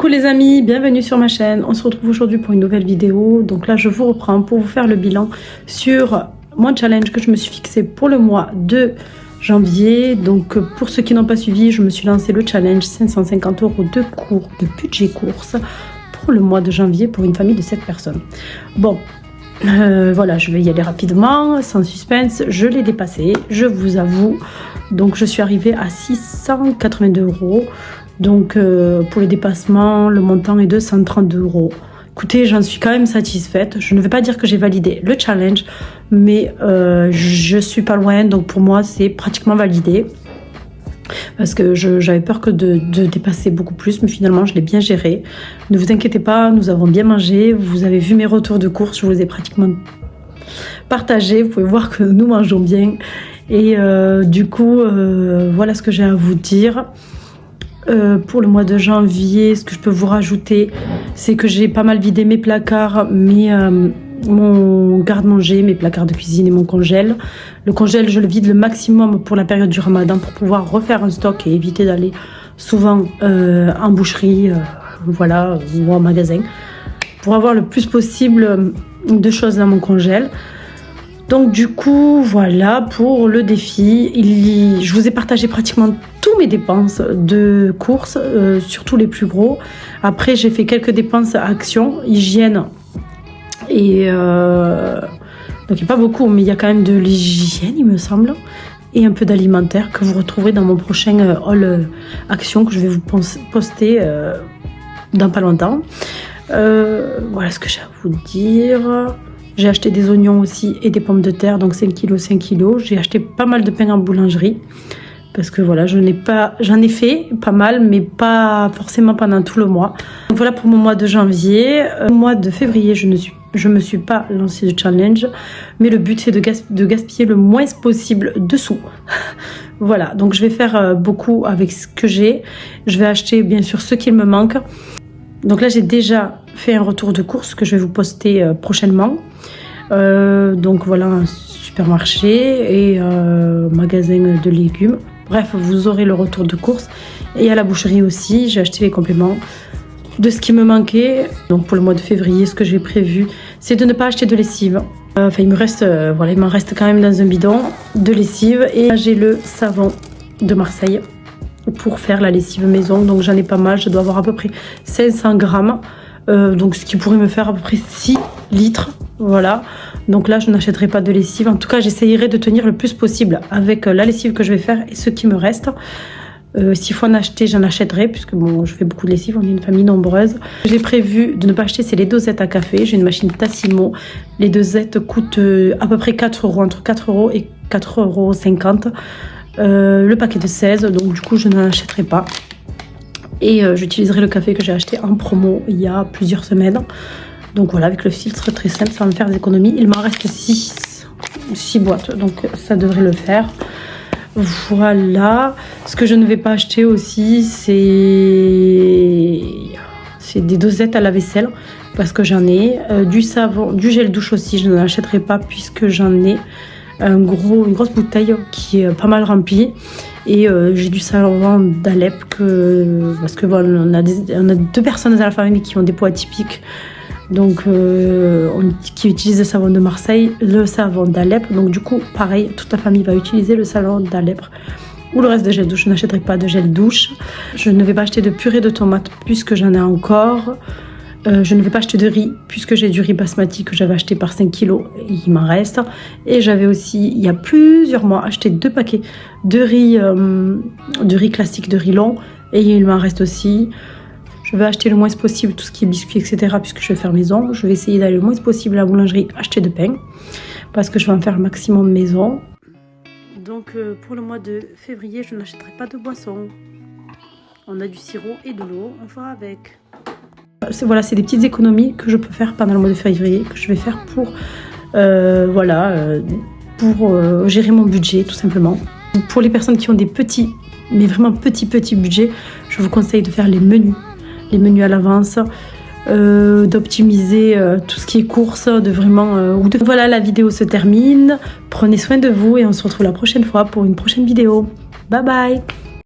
Coucou les amis, bienvenue sur ma chaîne. On se retrouve aujourd'hui pour une nouvelle vidéo. Donc là je vous reprends pour vous faire le bilan sur mon challenge que je me suis fixé pour le mois de janvier. Donc pour ceux qui n'ont pas suivi, je me suis lancé le challenge 550 € de budget course pour le mois de janvier pour une famille de 7 personnes. Bon, voilà, je vais y aller rapidement, sans suspense. Je l'ai dépassé, je vous avoue. Donc je suis arrivée à 682 €. Donc pour les dépassements, le montant est de 132 €. Écoutez, j'en suis quand même satisfaite. Je ne vais pas dire que j'ai validé le challenge, mais je suis pas loin. Donc pour moi, c'est pratiquement validé. Parce que j'avais peur que de dépasser beaucoup plus, mais finalement, je l'ai bien géré. Ne vous inquiétez pas, nous avons bien mangé. Vous avez vu mes retours de course, je vous les ai pratiquement partagés. Vous pouvez voir que nous mangeons bien. Et du coup, voilà ce que j'ai à vous dire. Pour le mois de janvier, ce que je peux vous rajouter, c'est que j'ai pas mal vidé mes placards, mon garde-manger, mes placards de cuisine et mon congèle. Le congèle, je le vide le maximum pour la période du ramadan pour pouvoir refaire un stock et éviter d'aller souvent en boucherie, voilà, ou en magasin, pour avoir le plus possible de choses dans mon congèle. Donc du coup, voilà pour le défi. Je vous ai partagé pratiquement tous mes dépenses de courses, surtout les plus gros. Après, j'ai fait quelques dépenses à Action, hygiène. Et donc il n'y a pas beaucoup, mais il y a quand même de l'hygiène, il me semble. Et un peu d'alimentaire que vous retrouverez dans mon prochain haul Action que je vais vous poster dans pas longtemps. Voilà ce que j'ai à vous dire. J'ai acheté des oignons aussi et des pommes de terre, donc 5 kg, 5 kg. J'ai acheté pas mal de pain en boulangerie. Parce que voilà, j'en ai fait pas mal, mais pas forcément pendant tout le mois. Donc voilà pour mon mois de janvier. Au mois de février, je me suis pas lancée de challenge. Mais le but, c'est de gaspiller le moins possible de sous. Voilà, donc je vais faire beaucoup avec ce que j'ai. Je vais acheter bien sûr ce qu'il me manque. Donc là, j'ai déjà fait un retour de course que je vais vous poster prochainement. Donc voilà, un supermarché et magasin de légumes. Bref, vous aurez le retour de course. Et à la boucherie aussi, j'ai acheté les compléments de ce qui me manquait. Donc pour le mois de février, ce que j'ai prévu, c'est de ne pas acheter de lessive. Enfin, il m'en reste quand même dans un bidon de lessive. Et là, j'ai le savon de Marseille pour faire la lessive maison. Donc j'en ai pas mal, je dois avoir à peu près 500 grammes. Donc ce qui pourrait me faire à peu près 6 litres. Voilà, donc là je n'achèterai pas de lessive. En tout cas, j'essayerai de tenir le plus possible avec la lessive que je vais faire et ce qui me reste. S'il faut en acheter, j'en achèterai, puisque bon, je fais beaucoup de lessive, on est une famille nombreuse. J'ai prévu de ne pas acheter, c'est les dosettes à café. J'ai une machine Tassimo. Les dosettes coûtent à peu près 4 €, entre 4 € et 4,50 €. Le paquet de 16, donc du coup je n'en achèterai pas. Et j'utiliserai le café que j'ai acheté en promo il y a plusieurs semaines. Donc voilà, avec le filtre très simple, ça va me faire des économies. Il m'en reste 6 boîtes, donc ça devrait le faire. Voilà. Ce que je ne vais pas acheter aussi, c'est des dosettes à la vaisselle, parce que j'en ai. Du savon, du gel douche aussi, je n'en achèterai pas puisque j'en ai une grosse bouteille qui est pas mal remplie. Et j'ai du savon d'Alep parce que bon, on a 2 personnes à la famille qui ont des peaux atypiques. Donc qui utilisent le savon de Marseille, le savon d'Alep. Donc du coup, pareil, toute la famille va utiliser le savon d'Alep. Ou le reste de gel douche, je n'achèterai pas de gel douche. Je ne vais pas acheter de purée de tomates puisque j'en ai encore. Je ne vais pas acheter de riz puisque j'ai du riz basmati que j'avais acheté par 5 kg et il m'en reste. Et j'avais aussi, il y a plusieurs mois, acheté 2 paquets de riz classique, de riz long, et il m'en reste aussi. Je vais acheter le moins possible tout ce qui est biscuits, etc. puisque je vais faire maison. Je vais essayer d'aller le moins possible à la boulangerie acheter de pain parce que je vais en faire le maximum maison. Donc pour le mois de février, je n'achèterai pas de boisson. On a du sirop et de l'eau, on fera avec. Voilà, c'est des petites économies que je peux faire pendant le mois de février, que je vais faire pour gérer mon budget tout simplement. Pour les personnes qui ont des petits, mais vraiment petits budgets, je vous conseille de faire les menus à l'avance, d'optimiser tout ce qui est course, Voilà, la vidéo se termine. Prenez soin de vous et on se retrouve la prochaine fois pour une prochaine vidéo. Bye bye.